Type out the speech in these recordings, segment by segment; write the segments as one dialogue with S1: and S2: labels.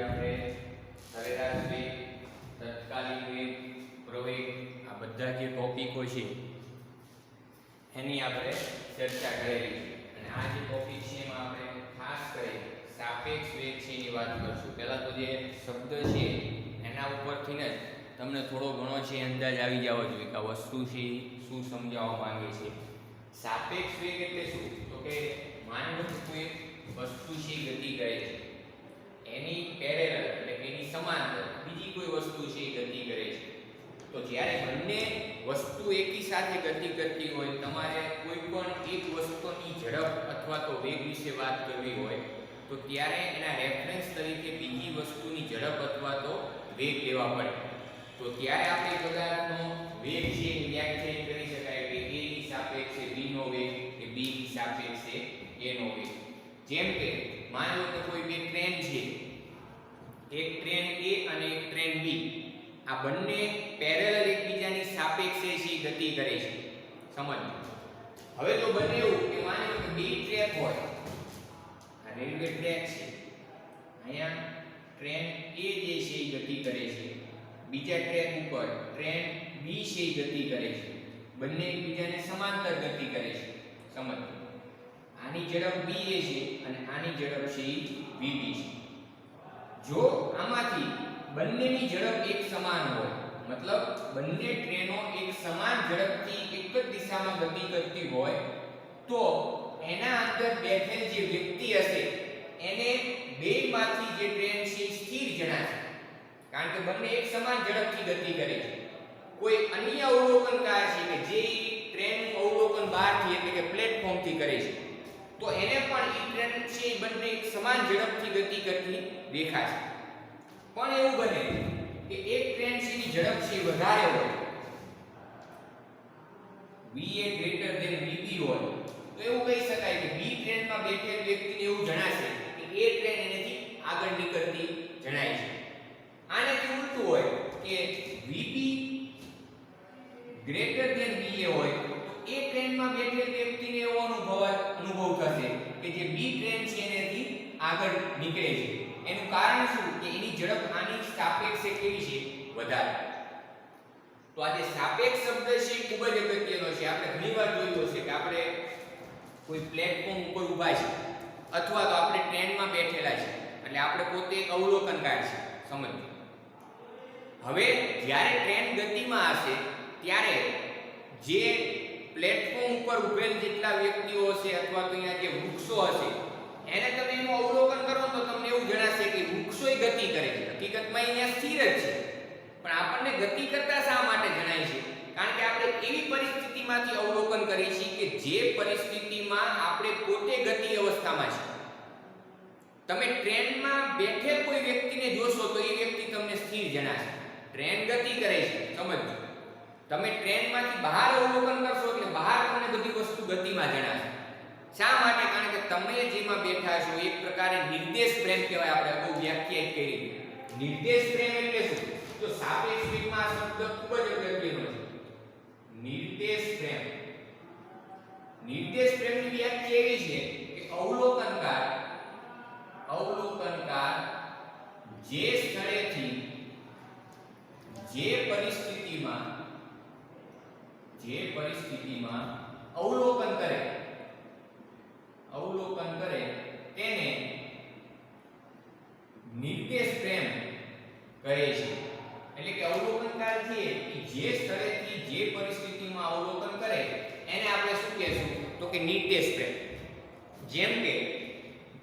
S1: આપણે સરેરાશ વેગ, તત્કાલીન વેગ, પ્રવેગ આ બધા જે ટોપિકો છે એની આપણે ચર્ચા કરેલી છે અને આ જે ટોપિક છે એમાં આપણે ખાસ કરી સાપેક્ષ વેગ છે એની વાત કરશું। પહેલા તો જે શબ્દ છે એના ઉપરથી જ તમને થોડો ઘણો છે અંદાજ આવી જવો જોઈએ કે આ વસ્તુ છે શું સમજાવવા માંગે છે। સાપેક્ષ વેગ એટલે શું? તો કે માની લો કોઈ વસ્તુ છે ગતિ કરે છે, એની પેરેલલ એટલે કે એની સમાંતર બીજી કોઈ વસ્તુ છે ગતિ કરે છે, તો જ્યારે બંને વસ્તુ એકી સાથે ગતિ કરતી હોય, તમારે કોઈ પણ એક વસ્તુની ઝડપ અથવા તો વેગ વિશે વાત કરવી હોય તો ત્યારે એના રેફરન્સ તરીકે બીજી વસ્તુની ઝડપ અથવા તો વેગ લેવા પડે। તો ત્યારે આપણે પદાર્થનો વેગ છે એ વ્યાખ્યાયિત કરી શકાય કે a ની સાપેક્ષે b નો વેગ કે b ની સાપેક્ષે a નો વેગ। જેમ કે માની લો કે કોઈ બે ટ્રેન છે, એક ટ્રેન A અને એક ટ્રેન B, આ બંને પેરેલલ એકબીજાની સાપેક્ષે છે ગતિ કરે છે। સમજો હવે જો બને એવું કે માની લો કે બે ટ્રેક હોય, આ રેલવે ટ્રેક છે, અહીંયા ટ્રેન A જે છે એ ગતિ કરે છે, બીજા ટ્રેક ઉપર ટ્રેન B છે એ ગતિ કરે છે, બંને એકબીજાને સમાંતર ગતિ કરે છે। સમજો આની ઝડપ b a છે અને આની ઝડપ છે vb છે। જો આમાંથી બંનેની ઝડપ એક સમાન હોય, મતલબ બંને ટ્રેનો એક સમાન ઝડપથી એક જ દિશામાં ગતિ કરતી હોય, તો એના અંદર બેઠેલ જે વ્યક્તિ હશે એને બેમાંથી જે ટ્રેન છે સ્થિર જણાશે, કારણ કે બંને એક સમાન ઝડપથી ગતિ કરે છે। કોઈ અન્ય અવલોકનકાર છે કે જે ટ્રેનનું અવલોકન બહારથી એટલે કે પ્લેટફોર્મથી કરે છે, તો એને પણ એ ટ્રેન છે બંને એક સમાન ઝડપથી ગતિ કરતી દેખાશે। પણ એવું બને કે એક ટ્રેન છે ની ઝડપ છે વધારે હોય, va ગ્રેટર ધેન vb હોય, તો એવું કહી શકાય કે b ટ્રેનમાં બેઠેલ વ્યક્તિને એવું જણાશે કે a ટ્રેન એનાથી આગળ નીકળતી જણાય છે। આનાથી ઉલટું હોય કે vb ગ્રેટર ધેન va હોય, એ ટ્રેનમાં બેઠેલ વ્યક્તિને એવો અનુભવ થશે કે જે બી ટ્રેન છે એનાથી આગળ નીકળે છે। એનું કારણ શું? કે એની ઝડપ આની સાપેક્ષે કેવી છે? વધારે। તો આ જે સાપેક્ષ શબ્દ છે ખૂબ જ અગત્યનો છે। આપણે ઘણીવાર જોયું હશે કે આપણે કોઈ પ્લેટફોર્મ ઉપર ઊભા છે અથવા તો આપણે ટ્રેનમાં બેઠેલા છે, એટલે આપણે પોતે એક અવલોકનકાર છે। સમજો હવે જ્યારે ટ્રેન ગતિમાં હશે ત્યારે જે પ્લેટફોર્મ ઉપર ઉભેલ જેટલા વ્યક્તિઓ હશે અથવા તો અહીંયા જે વૃક્ષો હશે એને તમે એનું અવલોકન કરો તો તમને એવું જણાશે કે વૃક્ષોય ગતિ કરે છે, હકીકતમાં અહીંયા સ્થિર જ છે, પણ આપણને ગતિ કરતા શા માટે જણાય છે? કારણ કે આપણે એવી પરિસ્થિતિમાંથી અવલોકન કરીએ છીએ કે જે પરિસ્થિતિમાં આપણે પોતે ગતિ અવસ્થામાં છે। તમે ટ્રેનમાં બેઠેલ કોઈ વ્યક્તિને જોશો તો એ વ્યક્તિ તમને સ્થિર જણાશે, ટ્રેન ગતિ કરે છે। સમજો તમે ટ્રેનમાંથી બહાર અવલોકન કરશો એટલે બહાર તમને બધી વસ્તુ ગતિમાં જણાશે। શા માટે? કારણ કે તમે જેમાં બેઠા છો એક પ્રકારે નિર્દેશ ફ્રેમ કહેવાય, આપણે અગાઉ વ્યાખ્યાયિત કરી। નિર્દેશ ફ્રેમ એટલે શું? તો સાપેક્ષ વેગમાં આ શબ્દ ખૂબ જ અગત્યનો છે। નિર્દેશ ફ્રેમ, નિર્દેશ ફ્રેમની વ્યાખ્યા એવી છે કે અવલોકનકાર જે સ્થળેથી જે પરિસ્થિતિમાં અવલોકન કરે તેને નિર્દેશ ફ્રેમ કહે છે। એટલે કે અવલોકનકાર છે કે જે સ્થળેથી જે પરિસ્થિતિમાં અવલોકન કરે એને આપણે શું કહેશું? તો કે નિર્દેશ ફ્રેમ। જેમ કે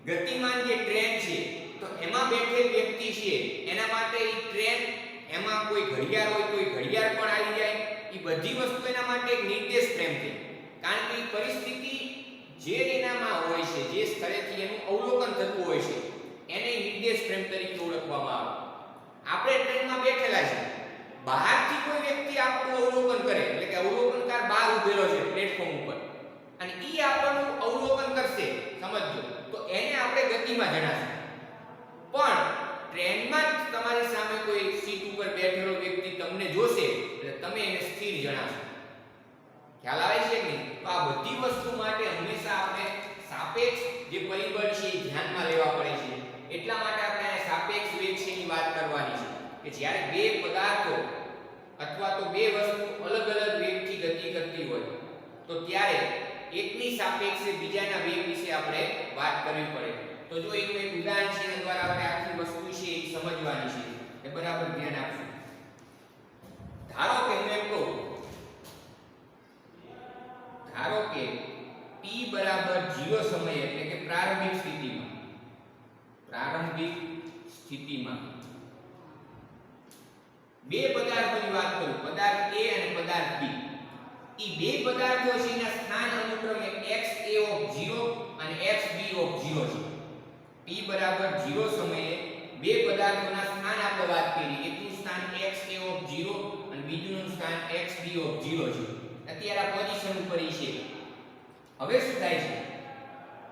S1: ગતિમાન જે ટ્રેન છે તો એમાં બેઠેલ વ્યક્તિ છે એના માટે એ ટ્રેન એમાં કોઈ ઘડિયાળ હોય તો એ ઘડિયાળ પણ આવી જાય, એ બધી વસ્તુ એના માટે એક નિર્દેશ ફ્રેમ છે, કારણ કે પરિસ્થિતિ જે એનામાં હોય છે, જે સ્થળેથી એનું અવલોકન થતું હોય છે એને નિર્દેશ ફ્રેમ તરીકે ઓળખવામાં આવે। આપણે ટ્રેનમાં બેઠેલા છે, બહારથી કોઈ વ્યક્તિ આપણું અવલોકન કરે એટલે કે અવલોકનકાર બહાર ઊભેલો છે પ્લેટફોર્મ ઉપર અને ઈ આપણું અવલોકન કરશે, સમજો તો એને આપણે ગતિમાં જણાશે। પણ ટ્રેનમાં જ તમારી સામે કોઈ સીટ ઉપર બેઠેલો વ્યક્તિ તમને જોશે એટલે તમે એને સ્થિર જણાશો। ખ્યાલ આવે છે કે નહીં? તો આ બધી વસ્તુ માટે હંમેશા આપણે સાપેક્ષ જે પરિબળ છે એ ધ્યાનમાં લેવા પડે છે। એટલા માટે આપણે સાપેક્ષ વેગ જ્યારે બે પદાર્થો અથવા તો બે વસ્તુ અલગ અલગ વેગથી ગતિ કરતી હોય તો ત્યારે એકની સાપેક્ષે બીજાના વેગ વિશે આપણે વાત કરવી પડે. તો જો એનું એક ઉદાહરણ છે એના દ્વારા આપણે આખી વસ્તુ છે એ સમજવાની છે, એ બરાબર ધ્યાન આપજો. ધારો કે હું એમ કહું, ધારો કે t બરાબર 0 સમય એટલે કે પ્રારંભિક સ્થિતિમાં બે પદાર્થોની વાત કરું, પદાર્થ A અને પદાર્થ B. એ બે પદાર્થો છે એના સ્થાન અનુક્રમે xa અને xb0 છે. t બરાબર 0 સમયે બે પદાર્થોના સ્થાન આપણે વાત કરી, એકનું સ્થાન xa અને બીજુંનું સ્થાન xb0 છે. અત્યારે આ પોઝિશન ઉપર છે. હવે શું થાય છે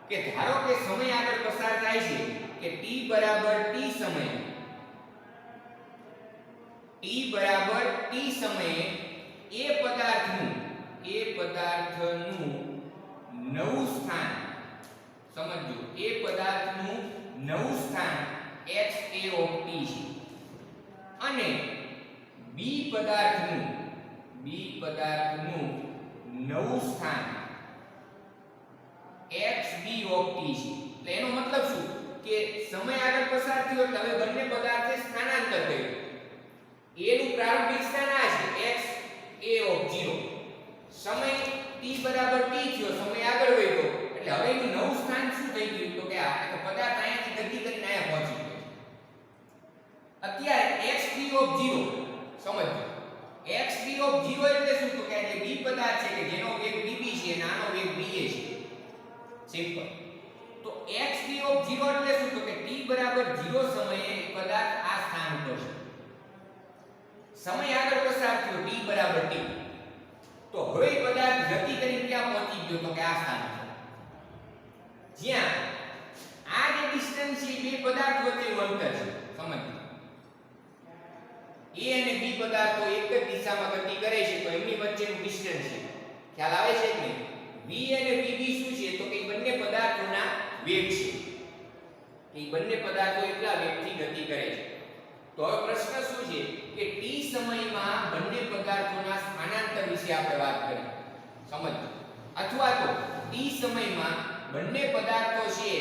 S1: કે ધારો કે સમય આગળ પસાર થાય છે કે t બરાબર t સમયે એ પદાર્થનું નવું સ્થાન, સમજો, એ પદાર્થનું નવું સ્થાન xa છે અને b પદાર્થનું નવું સ્થાન xb છે. એટલે એનો મતલબ શું કે સમય આગળ પસાર થયો એટલે હવે બંને પદાર્થે સ્થાનાંતર કર્યું. a નું પ્રારંભિક સ્થાન આ છે xa. સમય t બરાબર t થયો, સમય આગળ વધ્યો એટલે હવે એનું નવું સ્થાન શું થઈ ગયું તો કે આ પદાર્થ અહીંયાથી ગતિ કરીને અહીંયા પહોંચી ગયો. અત્યારે xb0 સમજો, xb0 એટલે શું તો કે જે b પદાર્થ છે કે જેનો વેગ vb છે અને આનો વેગ va છે. સિમ્પલ. તો xb0 એટલે શું તો કે t બરાબર 0 સમયે પદાર્થ આ સ્થાન ઉપર છે. સમય આગળ પસાર થયો t બરાબર t, તો હવે પદાર્થ ગતિ કરીને ક્યાં પહોંચી ગયો તો કે આ સ્થાન પર, જ્યાં આ જે ડિસ્ટન્સ છે બે પદાર્થ વચ્ચેનું અંતર છે. સમજો, a અને b પદાર્થો એક જ દિશામાં ગતિ કરે છે તો એમની વચ્ચેનું ડિસ્ટન્સ છે. ખ્યાલ આવે છે કે નહીં? v અને vb શું છે તો કે બંને પદાર્થોના વેગ છે, કે બંને પદાર્થો એટલા વેગથી ગતિ કરે છે. તો હવે પ્રશ્ન શું છે કે t સમયમાં બંને પદાર્થોના સ્થાનાંતર વિશે આપણે વાત કરી, સમજો, અથવા તો t સમયમાં બંને પદાર્થો છે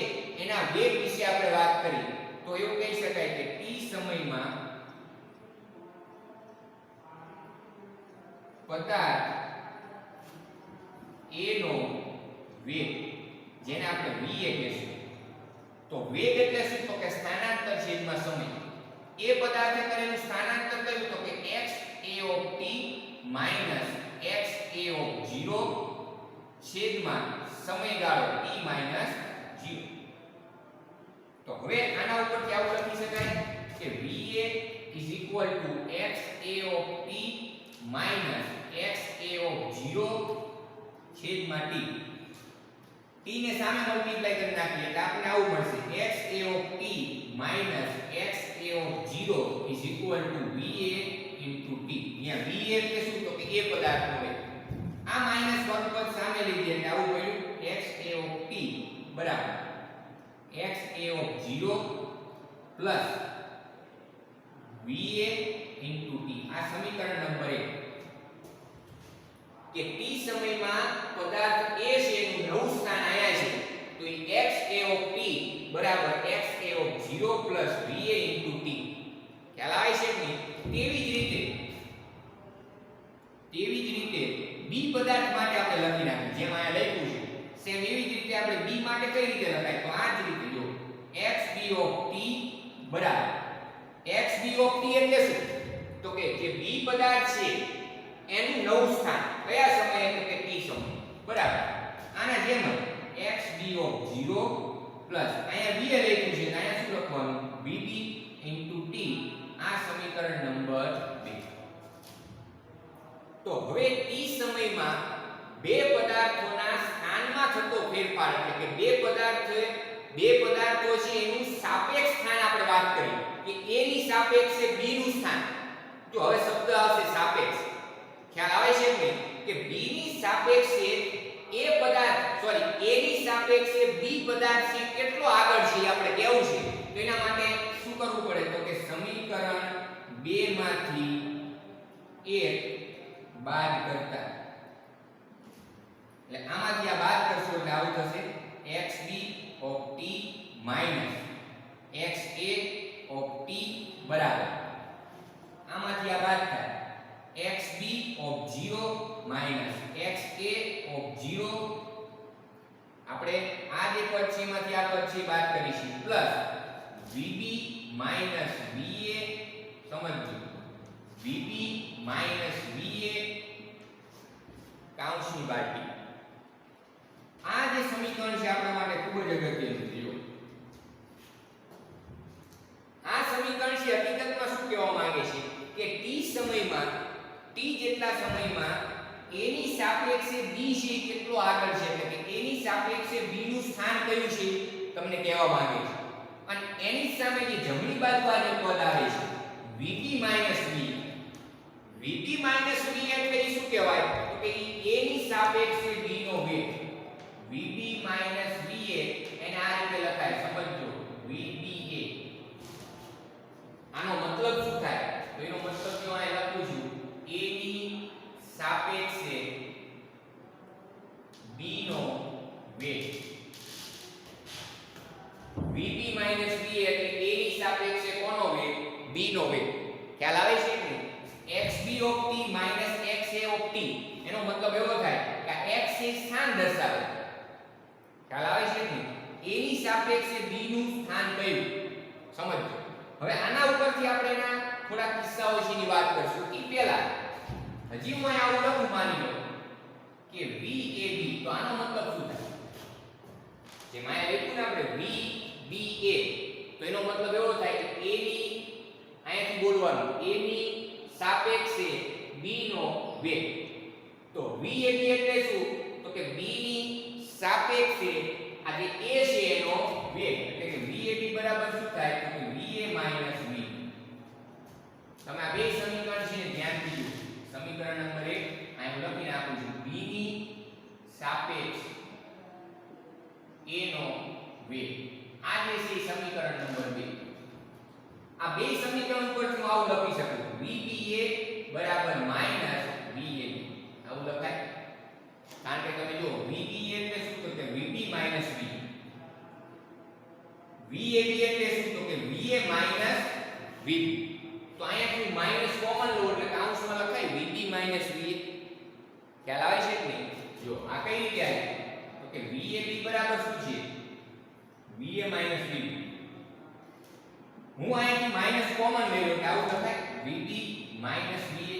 S1: એના વેગ વિશે આપણે વાત કરી. તો એવું કહી શકાય કે t સમયમાં પદાર્થ a નો વેગ, જેને આપણે va કહીશું, તો વેગ એટલે શું તો કે સ્થાનાંતર છેદમાં સમય. એ પદાર્થે કરેલું સ્થાનાંતર કયું તો કે xa xa છેદમાં સમયગાળો t 0. તો હવે આના ઉપરથી આવું લખી શકાય કે va xa છેદમાં t. t ને સામે મલ્ટીપ્લાય કરી નાખીએ એટલે આપણે આવું મળશે xa xa va t. અહીંયા va એટલે શું તો કે એ પદાર્થનો વેગ, આ -1 પદ સામે લીધી એટલે આવું મળ્યું xa બરાબર xa va t. આ સમીકરણ નંબર 1 કે t સમયમાં પદાર્થ a છે એનું નવું સ્થાન આયા છે તો એ xa બરાબર xa va t. ખ્યાલ આવે છે કે તેવી જ રીતે b પદાર્થ માટે આપણે લખી નાખીએ જેમ અહીંયા લખ્યું છે સેમ એવી જ રીતે આપણે b માટે કઈ રીતે લખાય તો આ જ રીતે જો xb બરાબર xb એટલે શું તો કે જે b પદાર્થ છે એનું નવું સ્થાન કયા સમયે તો કે t સમય બરાબર. આના જેમ xb અહીંયા b લખ્યું છે અહીંયા શું લખવાનું vb t. આ સમીકરણ નંબર 2. તો હવે t સમયમાં બે પદાર્થોના સ્થાનમાં થતો ફેરફાર એટલે કે બે પદાર્થો છે એનું સાપેક્ષ સ્થાન આપણે વાત કરી કે a ની સાપેક્ષે b નું સ્થાન. જો હવે શબ્દ આવશે સાપેક્ષ, ખ્યાલ આવે છે કે b ની સાપેક્ષે a ની સાપેક્ષે b પદાર્થ છે કેટલો આગળ છે આપણે કેવું છે. તો એના માટે શું કરવું પડે તો કે સમીકરણ 2 બેમાંથી એક બાદ કરતા, એટલે આમાંથી આ બાદ કરશો એટલે આવું થશે xb of t minus xa of t બરાબર, આમાંથી આ બાદ થાય xb of 0 minus xa of 0, આપણે આ જે પદ છે એમાંથી આ પદ છે બાદ કરીશું, પ્લસ vb minus va, સમજો vb minus va કાઉન્સની બાકી. આ જે સમીકરણ છે આપણા માટે ખૂબ જ અગત્યનું છે. આ સમીકરણ છે હકીકતમાં શું કહેવા માંગે છે કે t સમયમાં, t જેટલા સમયમાં a ની સાપેક્ષે b છે કેટલો આગળ છે, એટલે કે a ની સાપેક્ષે b નું સ્થાન કયું છે તમને કહેવા માંગે છે. અને એની સામે જે જમણી બાજુ આ જે પદ આવે છે vb minus v, vb minus v એટલે એ શું કહેવાય તો કે a ની સાપેક્ષે b નો વેગ, vb minus va એને આ રીતે લખાય, સમજો vba. આનો મતલબ શું થાય તો એનો મતલબ જો આ લખું છું a ની સાપેક્ષે b નો વેગ, vb minus va એટલે a ની સાપેક્ષે કોનો વેગ, b નો વેગ. ખ્યાલ આવે છે કે xb of t minus xa of t એનો મતલબ એવો થાય કે આ x એ સ્થાન દર્શાવે. ખ્યાલ આવે છે કે a ની સાપેક્ષે b નું સ્થાન કયું, સમજો. હવે આના ઉપરથી આપણે એના થોડા કિસ્સાઓ વિશેની વાત કરશું. એ પહેલા હજી હું અહીં આવું લખું, માની લો કે VAB, તો આનો મતલબ શું થાય, જેમાં અહીં લખ્યું ને આપણે VBA, તો એનો મતલબ એવો થાય કે A ની અહીંયાથી બોલવાનું A ની સાપેક્ષે B નો વેગ. તો VAB એટલે શું તો કે B ની સાપેક્ષે આ જે A છે એનો વેગ, એટલે કે VAB બરાબર શું થાય તો કે VA minus V. તમે આ બે સમીકરણ છે ધ્યાનથી જુઓ. સમીકરણ નંબર 1 અહીં લખીને આપું છું, B ની સાપેક્ષ A નો વેગ. આ જે છે સમીકરણ નંબર 2. આ બે સમીકરણ ઉપરથી હું આવું લખી શકું VBA બરાબર માઈનસ VAB. આવું લખાય, કારણ કે તમે જો VBA એટલે શું તો કે VB minus V, VAB એટલે શું તો કે VA minus VB. તો અહીંયાથી માઈનસ કોમન લો એટલે કૌંસમાં લખાય VB minus VA. ખ્યાલ આવે છે કે નહીં? જો આ કઈ રીતે આવે તો કે VAB બરાબર શું છે VA minus VB. હું અહીંયાથી માઈનસ કોમન લઈ લઉં એટલે આવું લખાય VB minus VA.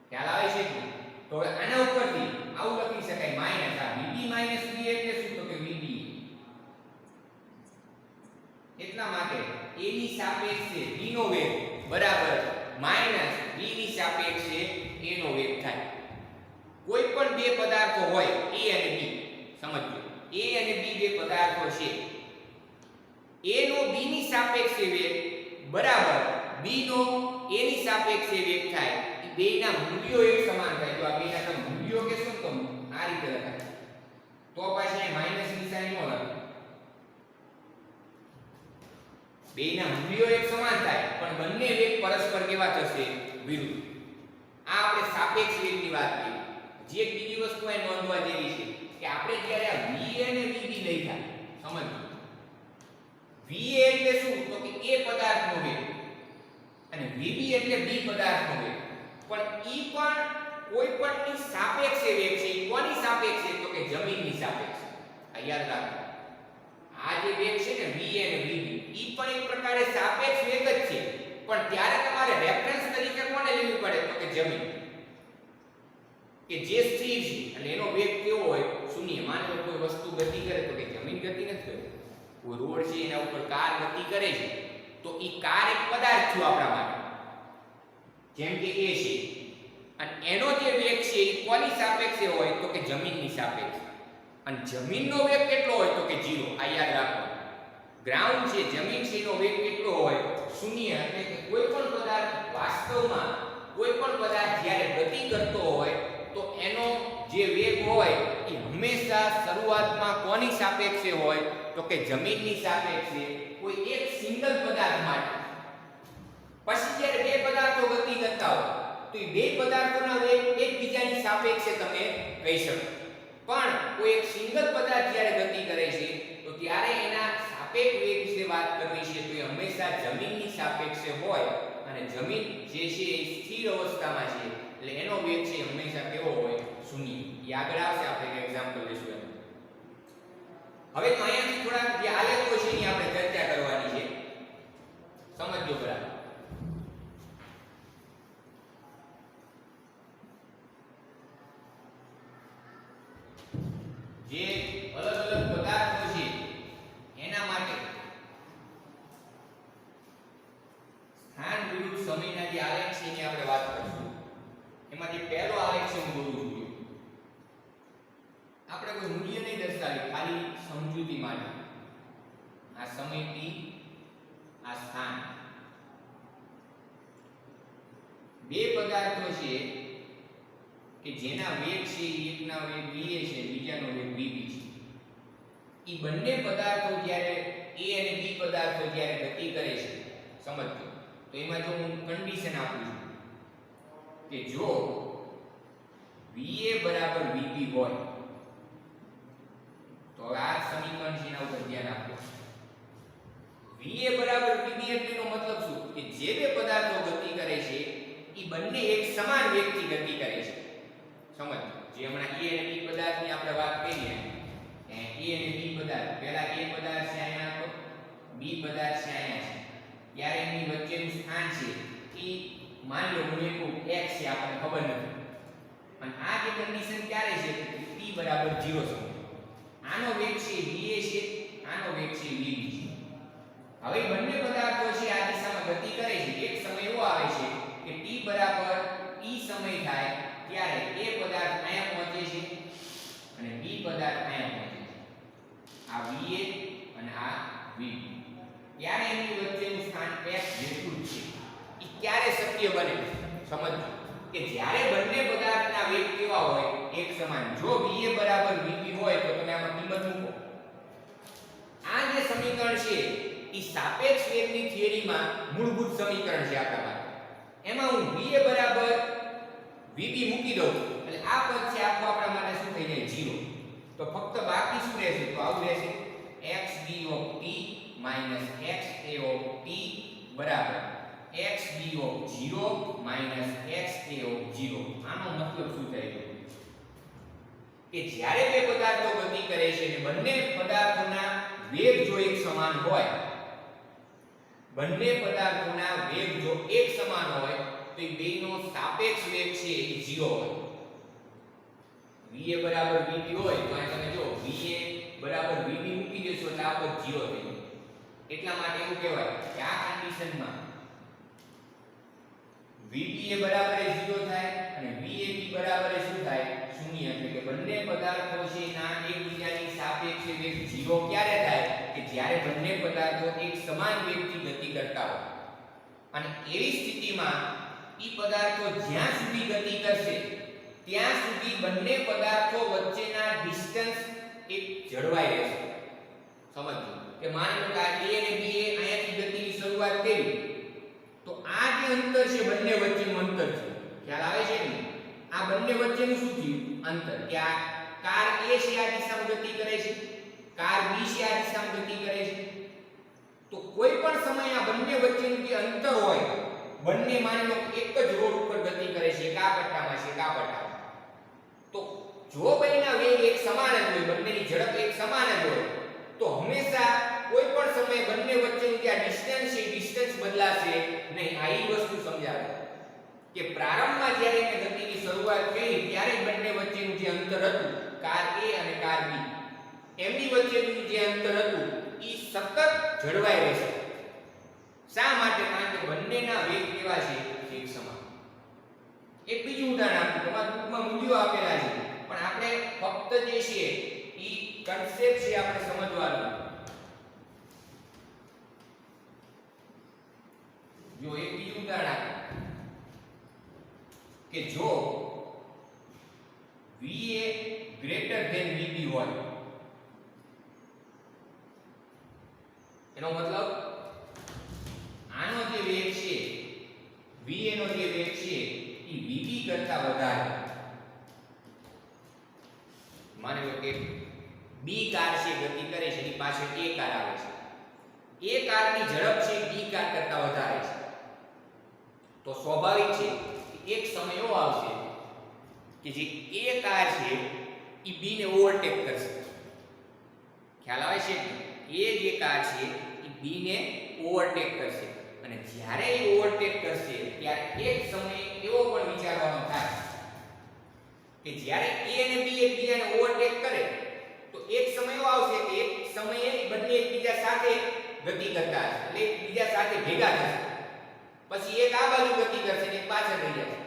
S1: ખ્યાલ આવે છે કે તો હવે આના ઉપરથી આવું લખી શકાય માઈનસ આ VB minus VA એટલે શું તો કે VB. એટલા માટે a ની સાપેક્ષે b નો વેગ બરાબર માઈનસ b ની સાપેક્ષે a નો વેગ થાય. કોઈ પણ બે પદાર્થો હોય a અને b, સમજો a અને b બે પદાર્થો છે, a નો b ની સાપેક્ષે વેગ બરાબર b નો a ની સાપેક્ષે વેગ થાય. એ બેના મૂલ્યો એક સમાન થાય. તો આ બેના તમે મૂલ્યો કેશો તો આ રીતે લખાય, તો પાછી માઈનસ ની સાઈન નો લખાય. બેના મૂલ્યો એક સમાન થાય પણ બંને વેગ પરસ્પર કેવા થશે વિરુદ્ધ. આ આપણે સાપેક્ષ વેગની વાત કરી. જે એક બીજી વસ્તુ અહીં નોંધવા જેવી છે કે આપણે જ્યારે આ VA અને VB લખ્યા, સમજો VA એટલે શું તો કે A પદાર્થનો વેગ અને VB એટલે B પદાર્થનો વેગ. પણ ઈ પણ કોઈ પણની સાપેક્ષે વેગ છે. કોની સાપેક્ષે તો કે જમીનની સાપેક્ષે. આ યાદ રાખો. આ જે વેગ છે ને VA અને VB ઈ પણ એક પ્રકારે સાપેક્ષ વેગ જ છે, પણ ત્યારે તમારે રેફરન્સ તરીકે કોને લેવું પડે તો કે જમીન, કે જે સ્થિર છે એટલે એનો વેગ કેવો હોય શૂન્ય. માનો કોઈ વસ્તુ ગતિ કરે તો કે જમીન ગતિ નથી કરતી. કોઈ રોડ છે એના ઉપર કાર ગતિ કરે છે તો ઈ કાર એક પદાર્થ થયો આપણા માટે, જેમ કે A છે, અને એનો જે વેગ છે એ કોની સાપેક્ષે હોય તો કે જમીનની સાપેક્ષે. અને જમીનનો વેગ કેટલો હોય તો કે 0. આ યાદ રાખો. ગ્રાઉન્ડ છે, જમીન છે, એનો વેગ કેટલો હોય શૂન્ય. એટલે કે કોઈ પણ પદાર્થ વાસ્તવમાં કોઈ પણ પદાર્થ જ્યારે ગતિ કરતો હોય તો એનો જે વેગ હોય એ હંમેશા શરૂઆતમાં કોની સાપેક્ષે હોય તો કે જમીનની સાપેક્ષે કોઈ એક સિંગલ પદાર્થ માટે. પછી જ્યારે બે પદાર્થો ગતિ કરતા હોય તો એ બે પદાર્થોના વેગ એકબીજાની સાપેક્ષે તમે કહી શકો. પણ કોઈ એક સિંગલ પદાર્થ જ્યારે ગતિ કરે છે તો ત્યારે એના સાપેક્ષ વેગ વિશે વાત કરવી છે તો એ હંમેશા જમીનની સાપેક્ષે હોય અને જમીન જે છે એ સ્થિર અવસ્થામાં છે એટલે એનો વેગ છે હંમેશા કેવો હોય? શૂન્ય. એ આગળ આવશે, આપણે એક એક્ઝામ્પલ લઈશું એનું. હવે તો અહીંયાથી થોડાક જે આલેખો છે એની આપણે ચર્ચા કરવાની છે. સમજજો બરાબર. જે અલગ અલગ પદાર્થો છે એના માટે સ્થાન વિરુદ્ધ સમયના જે આલેખ છે એની આપણે વાત કરીશું. એમાં જે પહેલો આલેખ છે હું દોરું છું. આપણે કોઈ મૂલ્ય નહીં દર્શાવીએ, ખાલી સમજૂતી માટે. આ સમય t, આ સ્થાન. બે પદાર્થો છે કે જેના વેગ છે એકના વેગ va છે, બીજાનો વેગ vb છે. ઈ બંને પદાર્થો જ્યારે a અને b પદાર્થો જ્યારે ગતિ કરે છે, સમજજો. તો એમાં જો હું કન્ડિશન આપું છું કે જો va બરાબર vb હોય તો હવે આ સમીકરણ છે એના ઉપર ધ્યાન આપો. va બરાબર vb એટલેનો મતલબ શું? કે જે બે પદાર્થો ગતિ કરે છે ઈ બંને એક સમાન વેગથી ગતિ કરે છે. સમજ. જે હમણાં a અને b પદાર્થની આપણે વાત કરીએ, a અને b પદાર્થ, પહેલા a પદાર્થ છે અહીંયા તો b પદાર્થ છે અહીંયા છે. ત્યારે એની વચ્ચેનું સ્થાન છે ઈ માની લો હું એકું x છે, આપણને ખબર નથી. અને આ જે કન્ડિશન ક્યારે છે કે t બરાબર 0 છે. આનો વેગ છે va છે, આનો વેગ છે vb છે. હવે બંને પદાર્થો છે આ દિશામાં ગતિ કરે છે. એક સમય એવો આવે છે કે t બરાબર e સમય થાય ત્યારે a પદાર્થ અહીંયા પહોંચે છે અને b પદાર્થ અહીંયા પહોંચે છે. આ va અને આ vb. ત્યારે એની વચ્ચેનું સ્થાન x જેટલું જ છે. એ ક્યારે શક્ય બને? સમજો કે જ્યારે બંને પદાર્થના વેગ કેવા હોય? એક સમાન. જો va બરાબર vb હોય તો તમે આમાં કિંમત મૂકો. આ જે સમીકરણ છે એ સાપેક્ષ વેગની થિયરીમાં મૂળભૂત સમીકરણ છે આપણા માટે. એમાં હું va બરાબર vb મૂકી દઉં એટલે આ પદ છે આખું આપણા માટે શું થઈ જાય? 0. તો ફક્ત બાકી શું રહેશે? તો આવું રહેશે xb of t minus xa of t બરાબર xb of 0 minus xa of 0. આનો મતલબ શું થાય છે? કે જ્યારે બે પદાર્થો ગતિ કરે છે અને બંને પદાર્થોના વેગ જો એક સમાન હોય, બંને પદાર્થોના વેગ જો એક સમાન હોય તો એ બેનો સાપેક્ષ વેગ છે એ 0 હોય. va બરાબર vb હોય તો અહીં તમે જો va બરાબર vb મૂકી દેશો એટલે આ પદ 0 થઈ જાય. એટલા માટે એવું કહેવાય કે આ કન્ડિશનમાં vba બરાબર 0 થાય અને vab બરાબર શું થાય? 0. એટલે કે બંને પદાર્થો છે ના એકબીજાની સાપેક્ષે વેગ 0 ક્યારે થાય? કે જ્યારે બંને પદાર્થો એક સમાન વેગથી ગતિ કરતા હોય. અને એવી સ્થિતિમાં ઈ પદાર્થો જ્યાં સુધી ગતિ કરશે ત્યાં સુધી બંને પદાર્થો વચ્ચેના ડિસ્ટન્સ એક જળવાઈ રહેશે. સમજો કે માની લો કે આ a અને b એ અહીંયાથી ગતિની શરૂઆત કરી તો આ જે અંતર છે બંને વચ્ચેનું અંતર છે. ખ્યાલ આવે છે ને? આ બંને વચ્ચેનું શું થયું? અંતર. કે આ કાર a છે આ દિશામાં ગતિ કરે છે, કાર b છે આ દિશામાં ગતિ કરે છે. તો કોઈ પણ સમયે આ બંને વચ્ચેનું જે અંતર હોય, બંને માની લો એક જ રોડ ઉપર ગતિ કરે છે, એક આ પટ્ટામાં છે, એક આ પટ્ટામાં. તો જો બંનેના વેગ એક સમાન જ હોય, બંનેની ઝડપ એક સમાન જ હોય તો હંમેશા કોઈ પણ સમયે બંને વચ્ચેનું જે ડિસ્ટન્સ છે ડિસ્ટન્સ બદલાશે નહીં. આ ઈ વસ્તુ સમજાવે કે પ્રારંભમાં જ્યારે એને ગતિની શરૂઆત કરી ત્યારે બંને વચ્ચેનું જે અંતર હતું કાર a અને કાર b, એમની વચ્ચેનું જે અંતર હતું ઈ સતત જળવાઈ રહેશે. શા માટે? કારણ કે બંનેના વેગ કેવા છે? એક સમાન. એક બીજું ઉદાહરણ આપું. તમારા બુકમાં મૂલ્યો આપેલા છે પણ આપણે ફક્ત જે છે ઈ કન્સેપ્ટ છે આપણે સમજવાનું. જો એક બીજું ઉદાહરણ આપું કે જો va ગ્રેટર ધેન vb હોય, એનો મતલબ આનો જે વેગ છે કરતા વધારે, માની લો કે બી કાર છે ગતિ કરે છે એની પાછળ એ કાર આવે છે, એ કારની ઝડપ છે બી કાર કરતા વધારે છે, તો સ્વાભાવિક છે કે એક સમય એવો આવશે કે જે એ કાર છે એ બી ને ઓવરટેક કરશે. ખ્યાલ આવે છે કે એ જે કાર છે એ બી ને ઓવરટેક કરશે, અને જ્યારે એ ઓવરટેક કરશે ત્યારે એક સમય એવો પણ વિચારવાનો થાય કે જ્યારે એ અને બી એકબીજાને ઓવરટેક કરે તો એક સમય એવો આવશે કે એક સમયે બંને એકબીજા સાથે ગતિ કરતા હશે, એટલે એકબીજા સાથે ભેગા થશે, પછી એક આ બાજુ ગતિ કરશે ને એક પાછળ રહી જશે.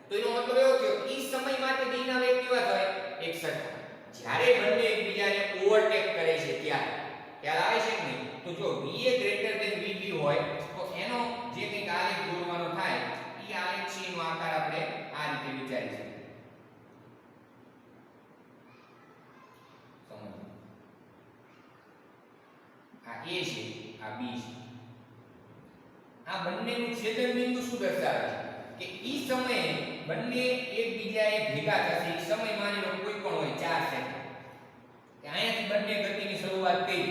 S1: તો એનો મતલબ એવો થયો કે એ સમય માટે બેના વેગ કેવા થાય? એક સરખા. જ્યારે બંને એકબીજાને ઓવરટેક કરે છે ત્યારે ખ્યાલ આવે છે કે નહીં? તો જો VA ગ્રેટર ધેન VB હોય તો એનો જે કંઈક આલેખ દોરવાનો થાય એ આલેખ છે એનો આકાર આપણે આ રીતે વિચારી શકીએ. સમજો, આ A છે, આ B છે, આ બંનેનું છેદન બિંદુ શું દર્શાવે છે કે ઈ સમયે બંને એકબીજાએ ભેગા થશે. ઈ સમય માની લો કોઈ પણ હોય 4 સેકન્ડ, કે અહીંયાથી બંને ગતિની શરૂઆત કરી,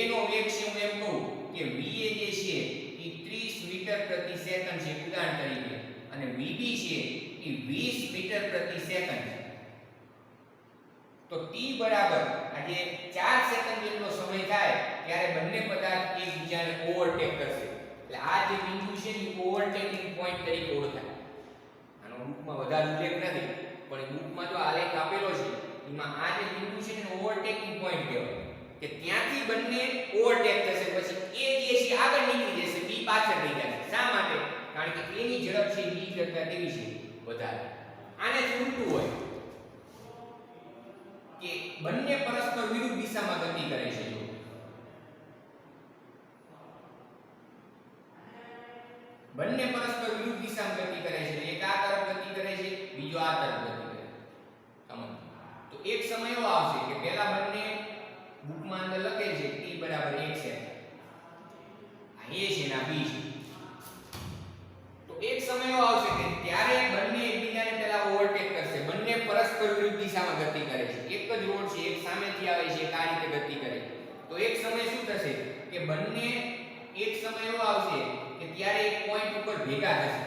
S1: એનો વેગ છે હું એમ કહું કે VA જે છે એ 30 મીટર પ્રતિ સેકન્ડ છે ઉદાહરણ તરીકે, અને VB છે એ 20 મીટર પ્રતિ સેકન્ડ છે. તો t બરાબર આજે 4 સેકન્ડ જેટલો સમય થાય ત્યારે બંને પદાર્થ એકબીજાને ઓવરટેક કરશે. એટલે આ જે બિંદુ છે એ ઓવરટેકિંગ પોઈન્ટ તરીકે ઓળખાય. આનો બુકમાં વધારે ઉલ્લેખ નથી, પણ બુકમાં જો આલેખ આપેલો છે એમાં આ જે બિંદુ છે એને ઓવરટેકિંગ પોઈન્ટ કહેવાય, કે ત્યાંથી બંને ઓવરટેક થશે, પછી એ જે છે આગળ નીકળી જશે, બી પાછળ રહી જશે. શા માટે? કારણ કે એની ઝડપ છે બી કરતા કેવી છે? વધારે. આને ઉલટું હોય કે બંને પરસ્પર વિરુદ્ધ દિશામાં ગતિ કરે છે. બંને પરસ્પર વિરુદ્ધ દિશામાં ગતિ કરે છે, એક આ તરફ ગતિ કરે છે, બીજો આ તરફ ગતિ કરે છે. સમજો, તો એક સમય એવો આવશે કે પહેલા બંને બુકમાં અંદર લખેલ છે t બરાબર 1 સેકન્ડ, આ A છે ને આ B છે. તો એક સમય એવો આવશે કે ત્યારે બંને એકબીજાને પહેલા ઓવરટેક કરશે, બંને પરસ્પર વિરુદ્ધ દિશામાં ગતિ કરે છે. એક જ રોડ છે, એક સામેથી આવે છે, એક આ રીતે ગતિ કરે. તો એક સમય શું થશે કે બંને એક સમય એવો આવશે કે ત્યારે એક પોઈન્ટ ઉપર ભેગા થશે,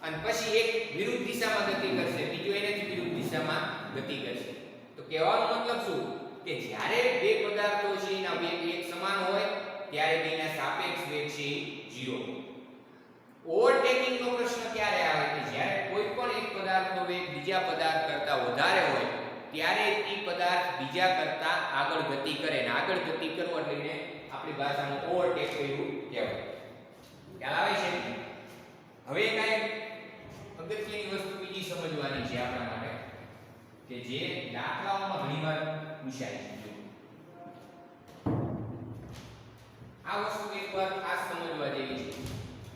S1: અને પછી એક વિરુદ્ધ દિશામાં ગતિ કરશે, બીજો એનાથી વિરુદ્ધ દિશામાં ગતિ કરશે. તો કહેવાનો મતલબ શું કે જ્યારે બે પદાર્થો છે એના વેગ એક સમાન હોય ત્યારે બેના સાપેક્ષ વેગ છે 0. ઓવરટેકિંગ નો પ્રશ્ન ક્યારે આવે કે જ્યારે કોઈ પણ એક પદાર્થનો વેગ બીજા પદાર્થ કરતા વધારે હોય ત્યારે એ પદાર્થ બીજા કરતા આગળ ગતિ કરે, ને આગળ ગતિ કરવો એટલે એને આપણી ભાષામાં ઓવરટેક કર્યું કહેવાય. ખ્યાલ આવે છે? હવે કાંઈ અગત્યની વસ્તુ બીજી સમજવાની છે આપણા માટે, કે જે દાખલાઓમાં ઘણીવાર પૂછાય છે. આ વસ્તુ એકવાર ખાસ સમજવા જેવી છે,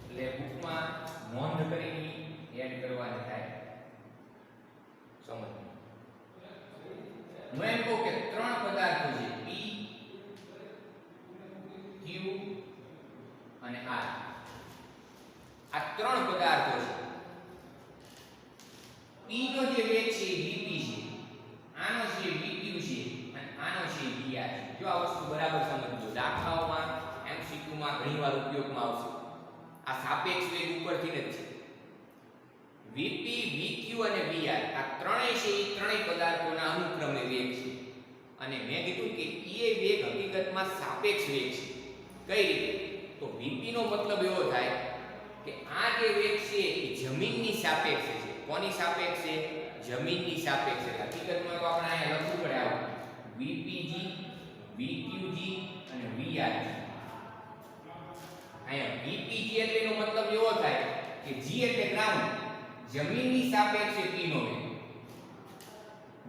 S1: એટલે બુકમાં નોંધ કરીને એડ કરવાની થાય. સમજો, હું એમ કહું કે 3 પદાર્થો છે P, Q અને R. આ 3 પદાર્થો છે. P નો જે વેગ છે એ Vp છે, આનો છે Vq છે, અને આનો છે Vr છે. જો આ વસ્તુ બરાબર સમજજો, દાખલાઓમાં MCQ માં ઘણીવાર ઉપયોગમાં આવશે. આ સાપેક્ષ વેગ ઉપરથી જ છે. Vp, Vq અને Vr આ ત્રણેય છે એ ત્રણેય પદાર્થોના અનુક્રમે વેગ છે, અને મેં કીધું કે એ વેગ હકીકતમાં સાપેક્ષ વેગ છે. કઈ રીતે? તો Vp નો મતલબ એવો થાય કે આ જે વેગ છે એ જમીનની સાપેક્ષે છે. કોની સાપેક્ષે? જમીનની સાપેક્ષે. હકીકતમાં તો આપણે અહીંયા લખવું પડે આવું VPG, VQG અને VR. અહીંયા VPG એટલે એનો મતલબ એવો થાય કે G એટલે ગ્રાઉન્ડ, જમીનની સાપેક્ષે P નો વેગ,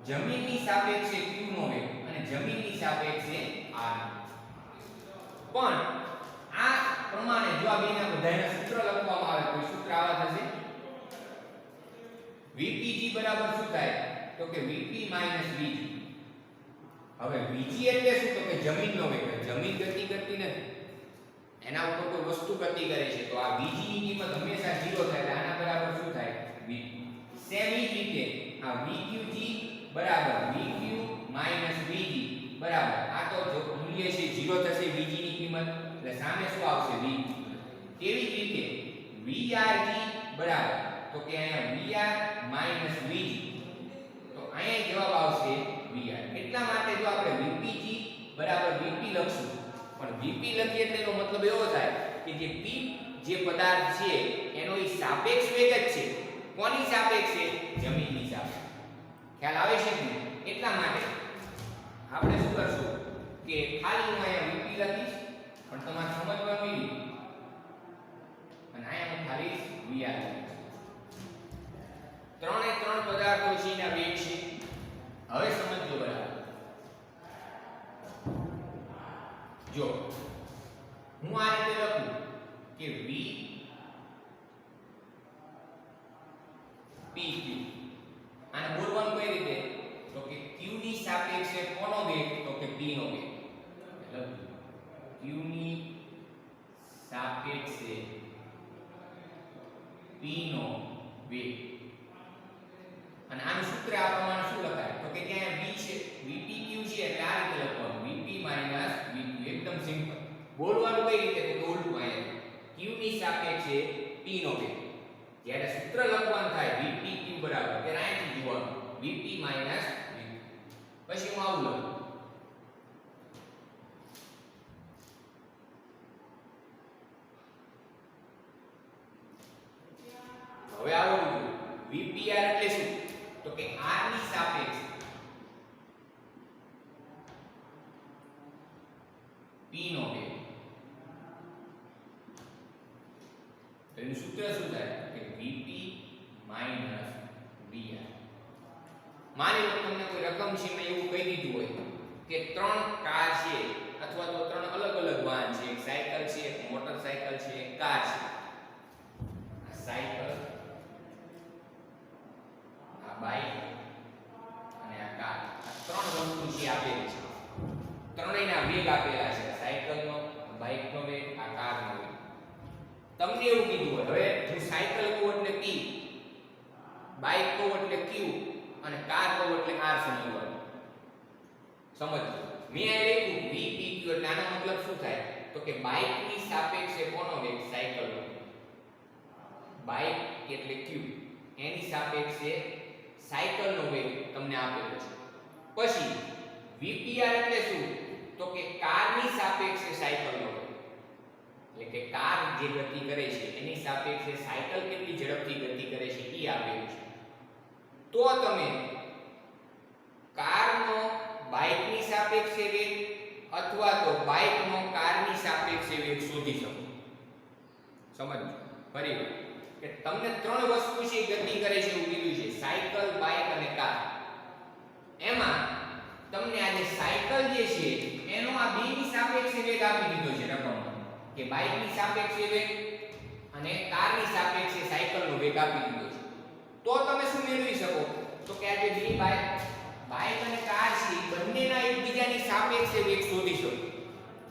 S1: જમીનની સાપેક્ષે Q નો વેગ અને જમીનની સાપેક્ષે R. પણ આ પ્રમાણે જો આ બેના બધાના સૂત્ર લખવામાં આવે તો સૂત્ર આવા થશે. VPG બરાબર શું થાય? તો કે VP VG. હવે VG એટલે શું? તો કે જમીનનો વેગ. જમીન ગતિ કરતી નથી, એના ઉપર કોઈ વસ્તુ ગતિ કરે છે, તો આ VG ની કિંમત હંમેશા 0 થાય, એટલે આના બરાબર શું થાય? VP. સેમ ઈ જ રીતે આ VQG બરાબર VQ માઈનસ VG બરાબર આ તો જો મૂલ્ય છે 0 થશે VG ની કિંમત એટલે સામે શું આવશે V. તેવી જ રીતે VRG બરાબર તો કે અહીંયા VR માઈનસ VG તો અહીંયા જવાબ આવશે VR. એટલા માટે જો આપણે VPG બરાબર VP લખશું પણ VP લખીએ એટલે એનો મતલબ એવો થાય કે જે P જે પદાર્થ છે એનો ઈ સાપેક્ષ વેગ જ છે. કોની સાપેક્ષ છે? જમીનની સાપેક્ષ. ખ્યાલ આવે છે કે એટલા માટે આપણે શું કરશું કે ખાલી હું અહીંયા VP લખીશ પણ તમારે સમજવાનું ઈ અને અહીંયા હું ખાલી VR લખીશ. ત્રણે ત્રણ પદાર્થો છે એના વેગ છે. હવે સમજો બરાબર. જો હું આ રીતે લખું કે V PQ આને બોલવાનું કઈ રીતે તો કે Q ની સાપેક્ષે કોનો વેગ તો કે P નો વેગ. એટલે Q ની સાપેક્ષે P નો વેગ અને આનું સૂત્ર આ પ્રમાણે શું લખાય તો કે ત્યાં V છે VPQ છે એટલે આ રીતે લખવાનું VP VQ એકદમ સિમ્પલ. બોલવાનું કઈ રીતે તો ઉલટું આયા Q ની સાપેક્ષે P નો વેગ. જ્યારે સૂત્ર લખવાનું થાય VPQ બરાબર ત્યારે અહીંથી જોવાનું VP VQ. પછી હું આવું લખું હવે આવું VPR એટલે શું તો કે R ની સાપેક્ષે P નો વેગ. એનું સૂત્ર શું થાય કે VP VR. માની લો તમને કોઈ રકમ છે મેં એવું કહી દીધું હોય કે ત્રણ કાર છે અથવા તો ત્રણ અલગ અલગ વાહન છે એક સાયકલ છે એક મોટરસાયકલ છે એક કાર છે. આ સાયકલ આ બાઇક અને આ કાર આ ત્રણ વસ્તુ છે આપેલી છે. ત્રણેયના વેગ આપેલા છે સાયકલનો બાઇકનો વેગ આ કારનો વેગ. તમને એવું કીધું હોય હવે હું સાયકલ કહું એટલે P બાઇક કહું એટલે Q અને કાર કહું એટલે R સમજવાનું. સમજો મેં આ લખ્યું VPQ એટલે આનો મતલબ શું થાય તો કે બાઇક ની સાપેક્ષે કોનો વેગ સાયકલનો. બાઇક એટલે Q એની સાપેક્ષે સાયકલનો વેગ તમને આપેલો છે. પછી VPR એટલે શું તો કે કારની સાપેક્ષે સાયકલનો વેગ. એટલે કે કાર જે ગતિ કરે છે એની સાપેક્ષે સાયકલ કેટલી ઝડપથી ગતિ કરે છે એ આપેલું છે. તો તમે કારનો બાઇકની સાપેક્ષે વેગ અથવા તો બાઇકનો કારની સાપેક્ષે વેગ શોધી શકો. સમજો ફરી કે તમને ત્રણ વસ્તુ છે ગતિ કરે છે એવું કીધું છે સાયકલ બાઇક અને કાર. એમાં તમને આ જે સાયકલ જે છે એનો આ બેની સાપેક્ષે વેગ આપી દીધો છે રકમમાં કે બાઇકની સાપેક્ષે વેગ અને કારની સાપેક્ષે સાયકલનો વેગ આપી દીધો છે. તો તમે શું મેળવી શકો તો કે આ જે બે બાઇક અને કાર છે બંનેના એકબીજાની સાપેક્ષે વેગ શોધી શકો.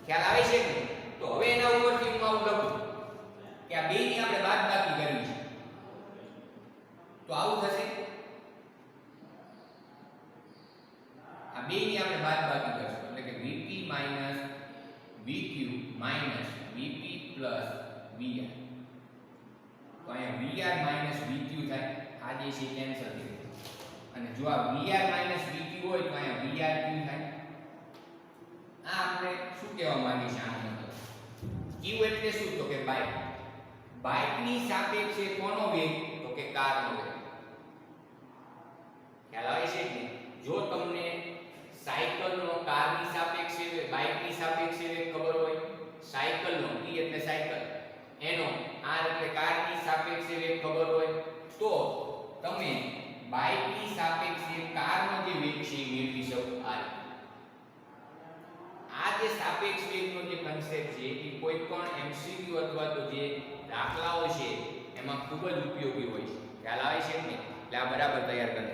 S1: ખ્યાલ આવે છે કે તો હવે એના ઉપરથી હું આવું લખું કે આ બેની આપણે બાદબાકી કરવી છે તો આવું થશે. આ બેની આપણે બાદબાકી કરશું એટલે કે VP VQ VP VR. તો અહીંયા VR VQ થાય આ જે છે કેન્સલ થઈ જાય અને જો આ VR VQ હોય તો અહીંયા VRQ થાય. આ આપણે શું કહેવા માંગીએ છીએ આનો મતલબ Q એટલે શું તો કે બાઇક. બાઇકની સાપેક્ષે કોનો વેગ તો કે કારનો વેગ. ખ્યાલ આવે છે કે જો તમને સાયકલનો કારની સાપેક્ષે વેગ બાઇકની સાપેક્ષે વેગ ખબર હોય સાયકલનો P એટલે સાયકલ એનો R એટલે કારની સાપેક્ષે વેગ ખબર હોય તો તમે બાઇકની સાપેક્ષે કારનો જે વેગ છે એ મેળવી શકો. આ જે સાપેક્ષ વેગનો જે કન્સેપ્ટ છે એ કોઈ પણ MCQ અથવા તો જે દાખલાઓ છે એમાં ખૂબ જ ઉપયોગી હોય છે. ખ્યાલ આવે છે ને એટલે આ બરાબર તૈયાર કરી